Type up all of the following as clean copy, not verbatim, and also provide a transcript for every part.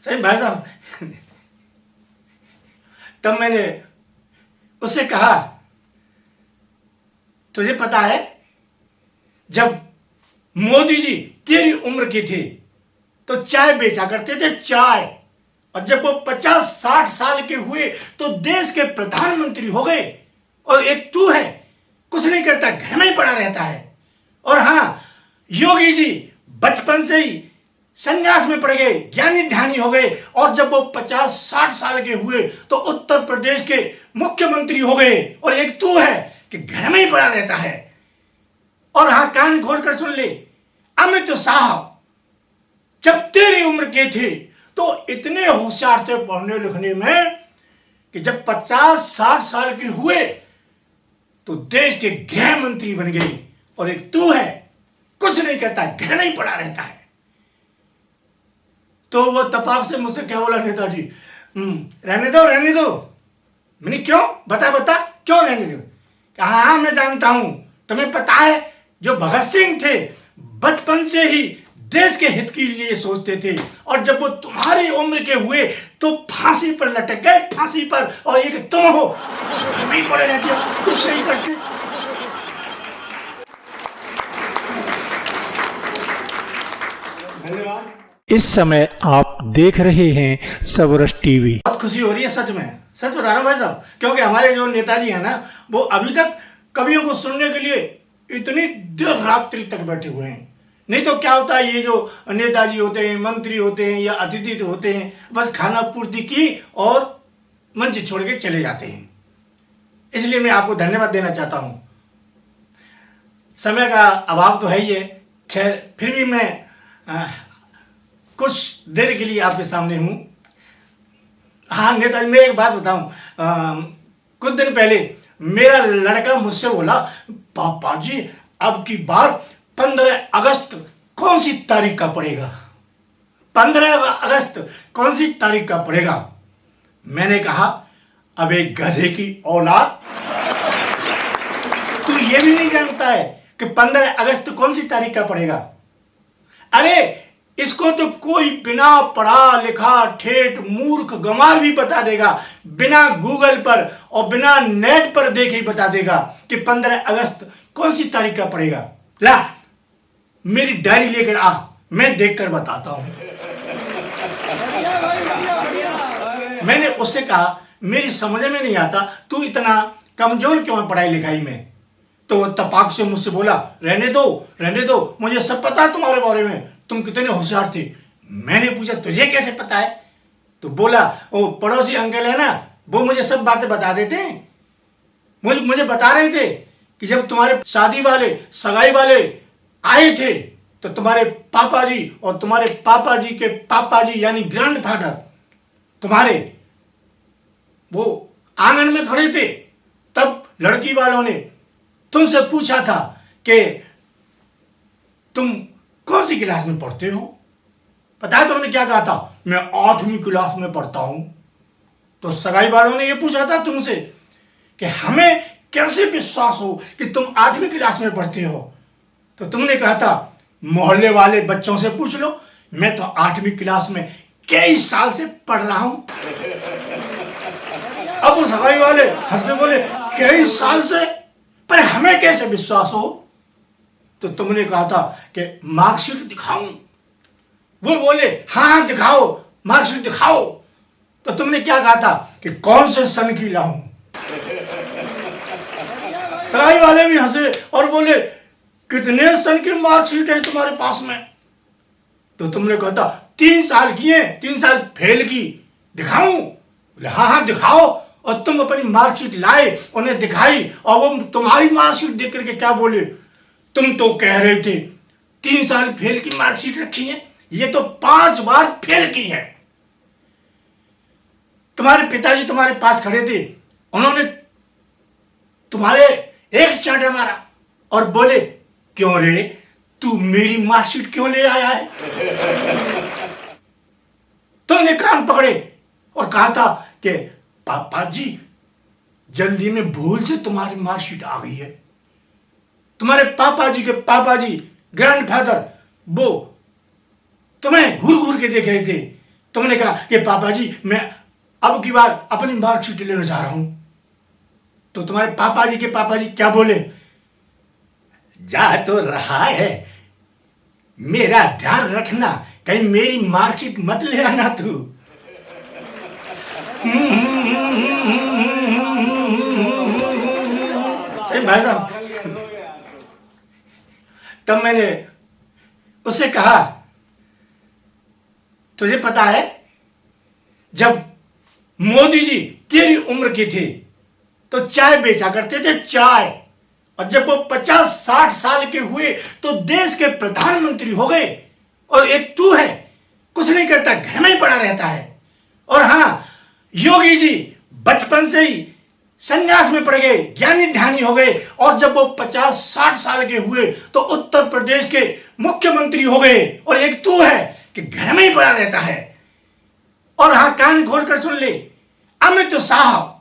सही भाई साहब। तब मैंने उससे कहा, तुझे पता है जब मोदी जी तेरी उम्र के थे तो चाय बेचा करते थे, चाय, और जब वो 50-60 साल के हुए तो देश के प्रधानमंत्री हो गए, और एक तू है कुछ नहीं करता, घर में ही पड़ा रहता है। और हाँ, योगी जी बचपन से ही संन्यास में पड़ गए, ज्ञानी ध्यानी हो गए, और जब वो 50-60 साल के हुए तो उत्तर प्रदेश के मुख्यमंत्री हो गए, और एक तू है कि घर में ही पड़ा रहता है। और हाँ, कान खोलकर सुन ले, अमित शाह जब तेरी उम्र के थे तो इतने होशियार थे पढ़ने लिखने में कि जब 50-60 साल के हुए तो देश के गृह मंत्री बन गई, और एक तू है कुछ नहीं करता, घर नहीं पड़ा रहता है। तो वो तपाक से मुझसे क्या बोला, नेताजी रहने दो रहने दो। मैंने क्यों, बता क्यों रहने दो? कहा हाँ मैं जानता हूं, तुम्हें पता है जो भगत सिंह थे बचपन से ही देश के हित के लिए सोचते थे, और जब वो तुम्हारी उम्र के हुए तो फांसी पर लटक गए, फांसी पर, और एक तुम हो घर में ही पड़े रहते हो, कुछ नहीं करते। धन्यवाद। इस समय आप देख रहे हैं सबरस टीवी। बहुत खुशी हो रही है, सच में, सच बता रहा हूँ भाई साहब, क्योंकि हमारे जो नेताजी हैं ना, वो अभी तक कवियों को सुनने के लिए इतनी देर रात्रि तक बैठे हुए हैं। नहीं तो क्या होता है, ये जो नेताजी होते हैं, मंत्री होते हैं या अतिथि होते हैं, बस खाना पूर्ति की और मंच छोड़ के चले जाते हैं। इसलिए मैं आपको धन्यवाद देना चाहता हूँ। समय का अभाव तो है ही है, खैर फिर भी मैं कुछ देर के लिए आपके सामने हूँ। हाँ नेताजी, मैं एक बात बताऊँ, कुछ दिन पहले मेरा लड़का मुझसे बोला, पापा जी अब की बार 15 अगस्त कौन सी तारीख का पड़ेगा? 15 अगस्त कौन सी तारीख का पड़ेगा? मैंने कहा, अब एक गधे की औलाद, तू ये भी नहीं जानता है कि 15 अगस्त कौन सी तारीख का पड़ेगा? अरे इसको तो कोई बिना पढ़ा लिखा ठेठ मूर्ख गंवार भी बता देगा, बिना गूगल पर और बिना नेट पर देखे ही बता देगा कि 15 अगस्त कौन सी तारीख का पड़ेगा। ला मेरी डायरी लेकर आ, मैं देखकर बताता हूं। मैंने उससे कहा, मेरी समझ में नहीं आता, तू इतना कमजोर क्यों है पढ़ाई लिखाई में? तो वो तपाक से मुझसे बोला, रहने दो, मुझे सब पता है तुम्हारे बारे में, तुम कितने होशियार थे। मैंने पूछा, तुझे कैसे पता है? तो बोला, वो पड़ोसी अंकल है ना, वो मुझे सब बातें बता देते हैं। मुझे बता रहे थे कि जब तुम्हारे शादी वाले सगाई वाले आए थे तो तुम्हारे पापा जी और तुम्हारे पापा जी के पापा जी यानी ग्रैंडफादर तुम्हारे वो आंगन में खड़े थे। तब लड़की वालों ने तुमसे पूछा था कि तुम कौन सी क्लास में पढ़ते हो? पता है तुमने क्या कहा था? मैं 8वीं क्लास में पढ़ता हूं। तो सगाई वालों ने ये पूछा था तुमसे कि हमें कैसे विश्वास हो कि तुम 8वीं क्लास में पढ़ते हो? तो तुमने कहा था, मोहल्ले वाले बच्चों से पूछ लो, मैं तो 8वीं क्लास में कई साल से पढ़ रहा हूं। अब वो सगाई वाले हंस के बोले, कई साल से, पर हमें कैसे विश्वास हो? तो तुमने कहा था कि मार्कशीट दिखाऊं? वो बोले, हाँ दिखाओ, मार्कशीट दिखाओ। तो तुमने क्या कहा था कि कौन से सन की लाऊं? सगाई वाले भी हंसे और बोले, कितने सन की मार्कशीट है तुम्हारे पास में? तो तुमने कहा था 3 साल की है, 3 साल फेल की, दिखाऊं? बोले हाँ दिखाओ। और तुम अपनी मार्कशीट लाए, उन्हें दिखाई, और वो तुम्हारी मार्कशीट देख करके क्या बोले, तुम तो कह रहे थे 3 साल फेल की मार्कशीट रखी है, ये तो 5 बार फेल की है। तुम्हारे पिताजी तुम्हारे पास खड़े थे, उन्होंने तुम्हारे एक चांटा मारा और बोले, क्यों रे, तू मेरी मार्कशीट क्यों ले आया है? तुमने कान पकड़े और कहा था कि पापा जी जल्दी में भूल से तुम्हारी मार्कशीट आ गई है। तुम्हारे पापा जी के पापा जी ग्रैंडफादर वो तुम्हें घूर घूर के देख रहे थे तुमने कहा कि पापा जी मैं अब की बार अपनी मार्कशीट लेने जा रहा हूं, तो तुम्हारे पापा जी क्या बोले? जा तो रहा है, मेरा ध्यान रखना, कहीं मेरी मार्कशीट मत ले आना तू। भाई साहब, तब मैंने उससे कहा, तुझे पता है जब मोदी जी तेरी उम्र के थे तो चाय बेचा करते थे, चाय, और जब वो 50-60 साल के हुए तो देश के प्रधानमंत्री हो गए, और एक तू है कुछ नहीं करता, घर में ही पड़ा रहता है। और हाँ, योगी जी बचपन से ही संन्यास में पड़ गए, ज्ञानी ध्यानी हो गए, और जब वो 50-60 साल के हुए तो उत्तर प्रदेश के मुख्यमंत्री हो गए, और एक तू है कि घर में ही पड़ा रहता है। और हाँ, कान खोल कर सुन ले, अमित साहब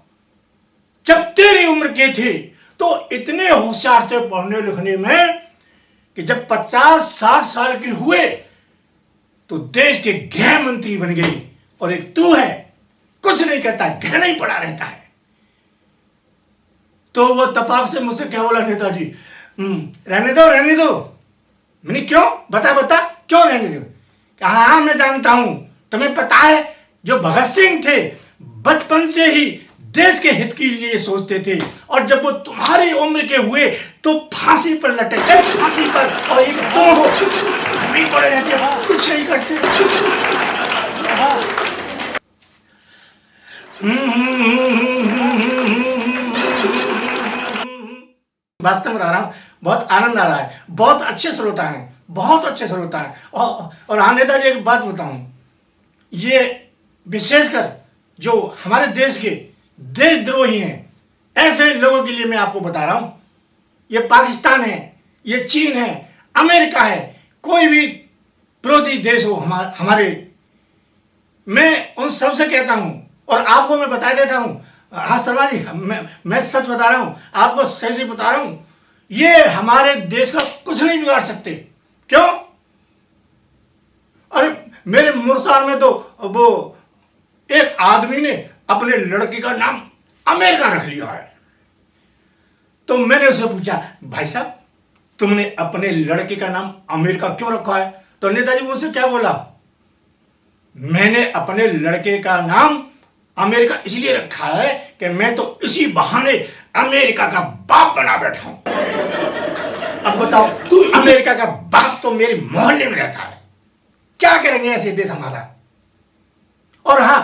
जब तेरी उम्र के थे तो इतने होशियार थे पढ़ने लिखने में कि जब 50-60 साल के हुए तो देश के गृह मंत्री बन गए, और एक तू है कुछ नहीं करता, घर में ही पड़ा रहता है। तो वो तपाक से मुझसे क्या बोला, नेताजी रहने दो। मैंने क्यों, बता क्यों रहने दो? कहा हाँ मैं जानता हूं, तुम्हें पता है जो भगत सिंह थे बचपन से ही देश के हित के लिए सोचते थे, और जब वो तुम्हारी उम्र के हुए तो फांसी पर लटक गए, फांसी पर, और एक तुम हो घर में पड़े रहते हो, कुछ नहीं करते। वास्तव में बता रहा हूं, बहुत आनंद आ रहा है, बहुत अच्छे श्रोता हैं, बहुत अच्छे श्रोता हैं। और हाँ नेताजी, एक बात बताऊं, ये विशेषकर जो हमारे देश के देशद्रोही हैं, ऐसे लोगों के लिए मैं आपको बता रहा हूं, ये पाकिस्तान है, ये चीन है, अमेरिका है, कोई भी विरोधी देश हो हमारे, मैं उन सब से कहता हूं, और आपको मैं बता देता हूं, हाँ शर्मा जी, मैं सच बता रहा हूं, आपको सही से बता रहा हूं, ये हमारे देश का कुछ नहीं बिगाड़ सकते। क्यों? अरे मेरे मुर्साल में तो वो एक आदमी ने अपने लड़के का नाम अमेरिका रख लिया है। तो मैंने उसे पूछा, भाई साहब तुमने अपने लड़के का नाम अमेरिका क्यों रखा है? तो नेताजी मुझसे क्या बोला, मैंने अपने लड़के का नाम अमेरिका इसलिए रखा है कि मैं तो इसी बहाने अमेरिका का बाप बना बैठा हूं। अब बताओ, तू अमेरिका का बाप तो मेरे मोहल्ले में रहता है, क्या करेंगे ऐसे देश हमारा? और हां,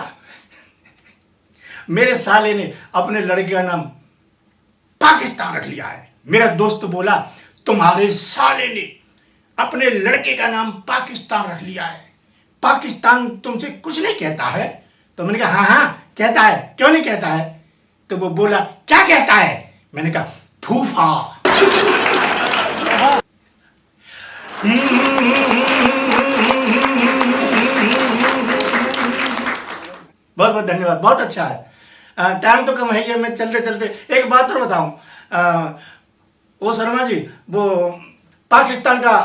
मेरे साले ने अपने लड़के का नाम पाकिस्तान रख लिया है। मेरा दोस्त बोला, तुम्हारे साले ने अपने लड़के का नाम पाकिस्तान रख लिया है, पाकिस्तान तुमसे कुछ नहीं कहता है? तो मैंने कहा हाँ कहता है, क्यों नहीं कहता है? तो वो बोला, क्या कहता है? मैंने कहा फूफा। बहुत बहुत धन्यवाद, बहुत अच्छा है। टाइम तो कम है ही, मैं चलते चलते एक बात और बताऊं, वो शर्मा जी, वो पाकिस्तान का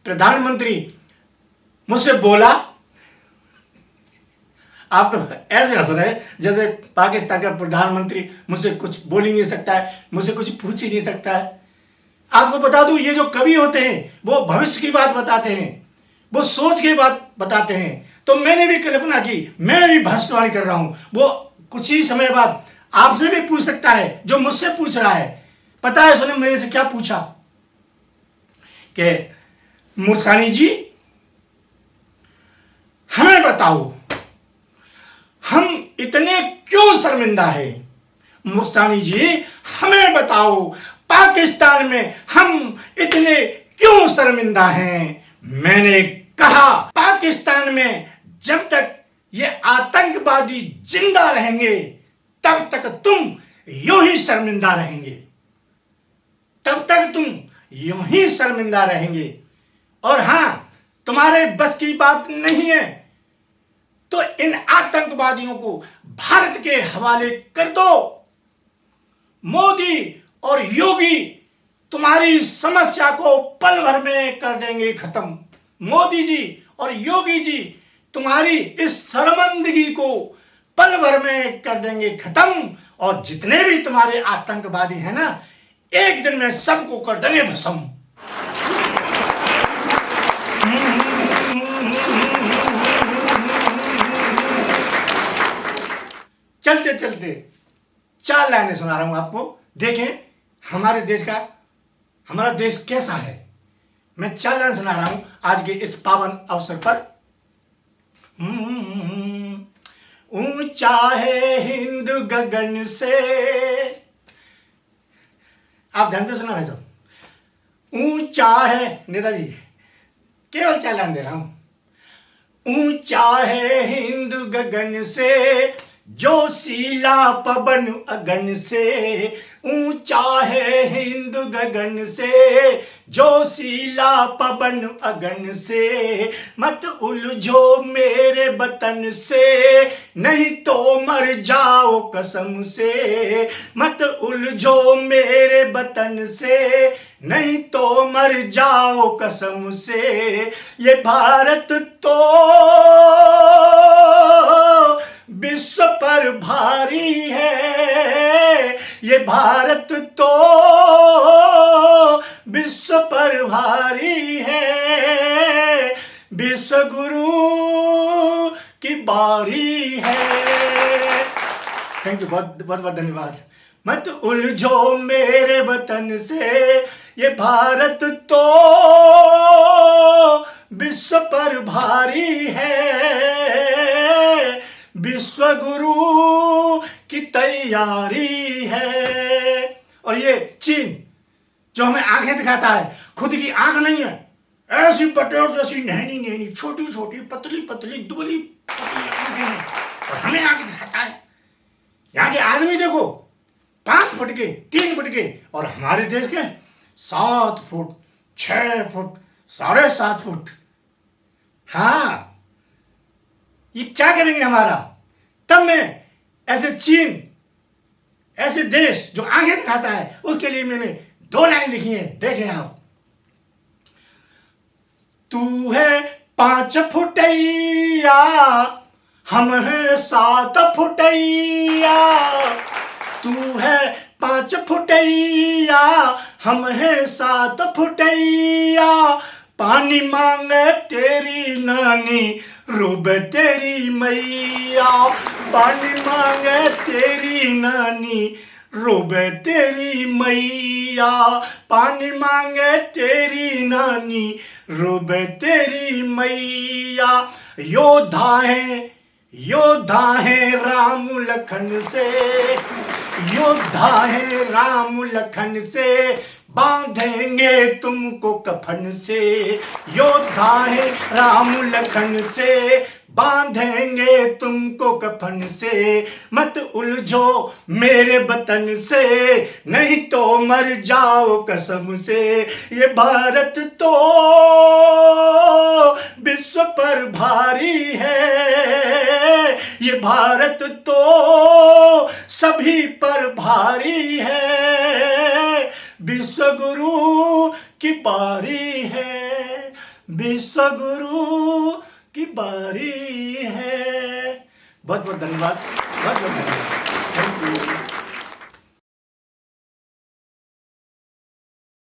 प्रधानमंत्री मुझसे बोला, आप तो ऐसे हंस रहे हैं जैसे पाकिस्तान का प्रधानमंत्री मुझसे कुछ बोल ही नहीं सकता है, मुझसे कुछ पूछ ही नहीं सकता है। आपको बता दूं, ये जो कवि होते हैं वो भविष्य की बात बताते हैं, वो सोच की बात बताते हैं। तो मैंने भी कल्पना की, मैं भी भविष्यवाणी कर रहा हूं, वो कुछ ही समय बाद आपसे भी पूछ सकता है जो मुझसे पूछ रहा है। पता है उसने मेरे से क्या पूछा कि मुर्सानी जी हमें बताओ, हम इतने क्यों शर्मिंदा है? मुर्सानी जी हमें बताओ, पाकिस्तान में हम इतने क्यों शर्मिंदा हैं? मैंने कहा, पाकिस्तान में जब तक ये आतंकवादी जिंदा रहेंगे तब तक तुम यूं ही शर्मिंदा रहेंगे, तब तक तुम यूं ही शर्मिंदा रहेंगे। और हां, तुम्हारे बस की बात नहीं है तो इन आतंकवादियों को भारत के हवाले कर दो। मोदी और योगी तुम्हारी समस्या को पल भर में कर देंगे खत्म। मोदी जी और योगी जी तुम्हारी इस शर्मंदगी को पल भर में कर देंगे खत्म, और जितने भी तुम्हारे आतंकवादी हैं ना, एक दिन में सबको कर देंगे भस्म। चलते चलते 4 लाइनें सुना रहा हूं आपको, देखें हमारा देश कैसा है। मैं 4 लाइन सुना रहा हूं आज के इस पावन अवसर पर। ऊंचा है हिंद गगन से, आप ध्यान से सुना भाई साहब। ऊंचा है, नेताजी केवल 4 लाइन दे रहा हूं। ऊंचा है हिंद गगन से, जोशीला पवन अगन से। ऊंचा है हिंद गगन से, जोशीला पवन अगन से। मत उलझो मेरे वतन से, नहीं तो मर जाओ कसम से। मत उलझो मेरे वतन से, नहीं तो मर जाओ कसम से। ये भारत तो विश्व पर भारी है, ये भारत तो विश्व पर भारी है। विश्व गुरु की बारी है। थैंक यू, बहुत बहुत धन्यवाद। मत उलझो मेरे वतन से, ये भारत तो विश्व पर भारी है। विश्व गुरु की तैयारी है। और ये चीन जो हमें आंखें दिखाता है, खुद की आंख नहीं है, ऐसी पटेल जैसी नहनी नहनी छोटी छोटी पतली पतली दुबली आंखें हैं, और हमें आंखें दिखाता है। यहाँ के आदमी देखो 5 फुट के, 3 फुट के, और हमारे देश के 7 फुट, 6 फुट, 7.5 फुट। हाँ, ये क्या करेंगे हमारा? तब मैं ऐसे चीन, ऐसे देश जो आंखें दिखाता है, उसके लिए मैंने 2 लाइन लिखी है, देखें आप। तू है 5 फुटैया, हम है 7 फुटैया। तू है 5 फुटैया, हम है 7 फुटैया। पानी मांगे तेरी नानी, रोबे तेरी मैया। पानी मांगे तेरी नानी, रोबे तेरी मैया। पानी मांगे तेरी नानी, रोबे तेरी मैया। योद्धा है राम लखन से, योद्धा है राम लखन से। बांधेंगे तुमको कफन से। योद्धा है राम लखन से, बांधेंगे तुमको कफन से। मत उलझो मेरे वतन से, नहीं तो मर जाओ कसम से। ये भारत तो विश्व पर भारी है, ये भारत तो सभी पर भारी है। विश्व गुरु की बारी है, विश्व गुरु की बारी है। बहुत बहुत धन्यवाद, बहुत बहुत धन्यवाद।